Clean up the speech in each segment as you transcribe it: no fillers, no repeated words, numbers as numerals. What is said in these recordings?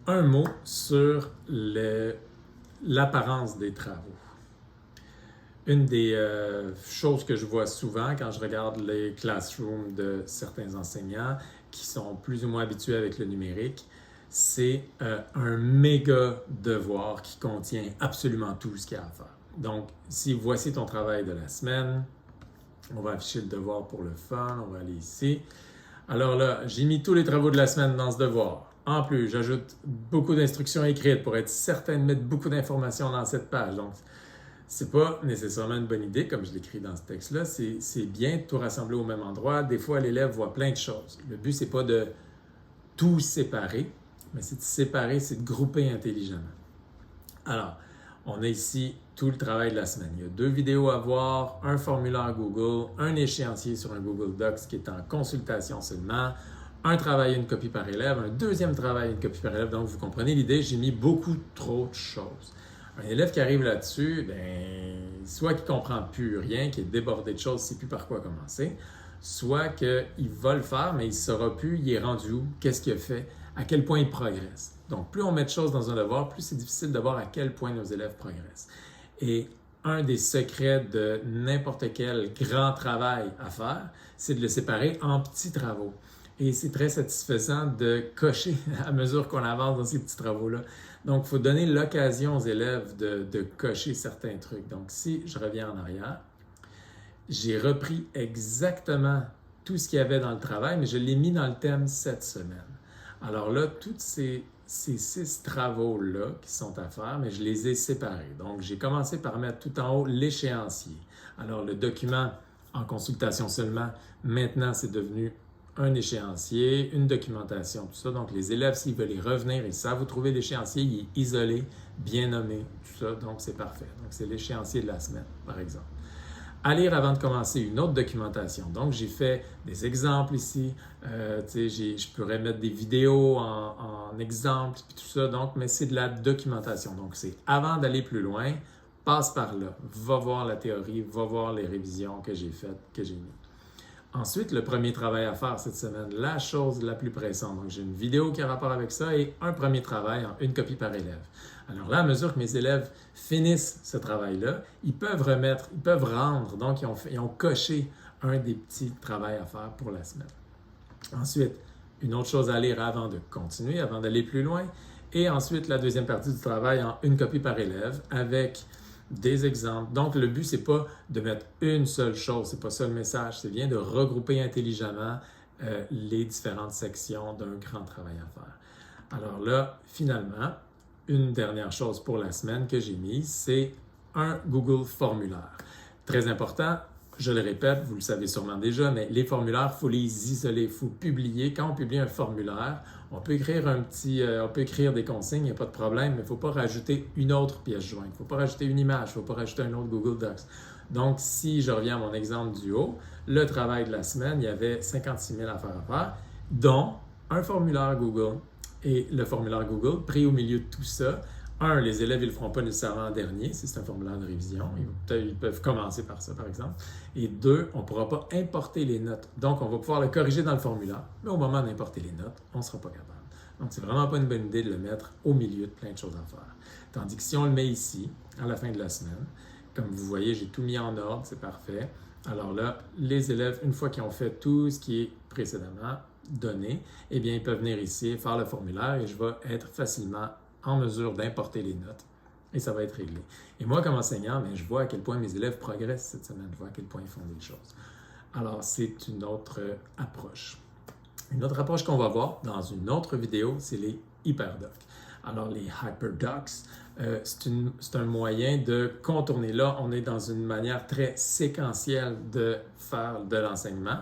un mot sur l'apparence des travaux. Une des choses que je vois souvent quand je regarde les classrooms de certains enseignants qui sont plus ou moins habitués avec le numérique, c'est un méga devoir qui contient absolument tout ce qu'il y a à faire. Donc, si voici ton travail de la semaine, on va afficher le devoir pour le fun, on va aller ici. Alors là, j'ai mis tous les travaux de la semaine dans ce devoir. En plus, j'ajoute beaucoup d'instructions écrites pour être certain de mettre beaucoup d'informations dans cette page. Donc, c'est pas nécessairement une bonne idée, comme je l'écris dans ce texte-là. C'est bien de tout rassembler au même endroit. Des fois, l'élève voit plein de choses. Le but, c'est pas de tout séparer, mais c'est de séparer, c'est de grouper intelligemment. Alors, on a ici tout le travail de la semaine. Il y a 2 vidéos à voir, un formulaire Google, un échéancier sur un Google Docs qui est en consultation seulement, un travail et une copie par élève, un deuxième travail et une copie par élève. Donc, vous comprenez l'idée, j'ai mis beaucoup trop de choses. Un élève qui arrive là-dessus, soit qu'il ne comprend plus rien, qu'il est débordé de choses, il ne sait plus par quoi commencer, soit qu'il va le faire, mais il ne saura plus, il est rendu où, qu'est-ce qu'il a fait, à quel point il progresse. Donc, plus on met de choses dans un devoir, plus c'est difficile de voir à quel point nos élèves progressent. Et un des secrets de n'importe quel grand travail à faire, c'est de le séparer en petits travaux. Et c'est très satisfaisant de cocher à mesure qu'on avance dans ces petits travaux-là. Donc, il faut donner l'occasion aux élèves de cocher certains trucs. Donc, si je reviens en arrière, j'ai repris exactement tout ce qu'il y avait dans le travail, mais je l'ai mis dans le thème cette semaine. Alors là, tous ces 6 travaux-là qui sont à faire, mais je les ai séparés. Donc, j'ai commencé par mettre tout en haut l'échéancier. Alors, le document en consultation seulement, maintenant, c'est devenu un échéancier, une documentation, tout ça. Donc, les élèves, s'ils veulent y revenir, ils savent où trouver l'échéancier, il est isolé, bien nommé, tout ça. Donc, c'est parfait. Donc, c'est l'échéancier de la semaine, par exemple. À lire avant de commencer une autre documentation. Donc, j'ai fait des exemples ici. Je pourrais mettre des vidéos en exemple, puis tout ça. Donc, mais c'est de la documentation. Donc, c'est avant d'aller plus loin, passe par là. Va voir la théorie, va voir les révisions que j'ai faites, que j'ai mises. Ensuite, le premier travail à faire cette semaine, la chose la plus pressante. Donc, j'ai une vidéo qui a rapport avec ça et un premier travail en une copie par élève. Alors là, à mesure que mes élèves finissent ce travail-là, ils peuvent rendre. Donc, ils ont coché un des petits travails à faire pour la semaine. Ensuite, une autre chose à lire avant de continuer, avant d'aller plus loin. Et ensuite, la deuxième partie du travail en une copie par élève avec des exemples. Donc, le but, c'est pas de mettre une seule chose, c'est pas ça le message, c'est bien de regrouper intelligemment les différentes sections d'un grand travail à faire. Alors là, finalement, une dernière chose pour la semaine que j'ai mise, c'est un Google formulaire. Très important, je le répète, vous le savez sûrement déjà, mais les formulaires, il faut les isoler, il faut publier. Quand on publie un formulaire, on peut écrire des consignes, il n'y a pas de problème, mais il ne faut pas rajouter une autre pièce jointe, il ne faut pas rajouter une image, il ne faut pas rajouter un autre Google Docs. Donc, si je reviens à mon exemple du haut, le travail de la semaine, il y avait 56 000 affaires à faire, dont un formulaire Google. Et le formulaire Google, pris au milieu de tout ça, les élèves, ils ne le feront pas nécessairement en dernier, si c'est un formulaire de révision. Ils peuvent commencer par ça, par exemple. Et 2, on ne pourra pas importer les notes. Donc, on va pouvoir le corriger dans le formulaire, mais au moment d'importer les notes, on ne sera pas capable. Donc, c'est vraiment pas une bonne idée de le mettre au milieu de plein de choses à faire. Tandis que si on le met ici, à la fin de la semaine, comme vous voyez, j'ai tout mis en ordre, c'est parfait. Alors là, les élèves, une fois qu'ils ont fait tout ce qui est précédemment donné, eh bien, ils peuvent venir ici, faire le formulaire et je vais être facilement en mesure d'importer les notes et ça va être réglé. Et moi, comme enseignant, je vois à quel point mes élèves progressent cette semaine, je vois à quel point ils font des choses. Alors, c'est une autre approche. Une autre approche qu'on va voir dans une autre vidéo, c'est les hyperdocs. Alors, les hyperdocs, c'est un moyen de contourner. Là, on est dans une manière très séquentielle de faire de l'enseignement,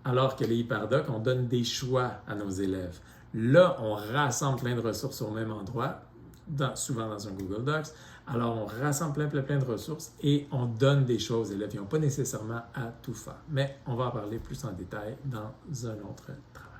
alors que les hyperdocs, on donne des choix à nos élèves. Là, on rassemble plein de ressources au même endroit, souvent dans un Google Docs. Alors, on rassemble plein de ressources et on donne des choses aux élèves. Ils n'ont pas nécessairement à tout faire. Mais on va en parler plus en détail dans un autre travail.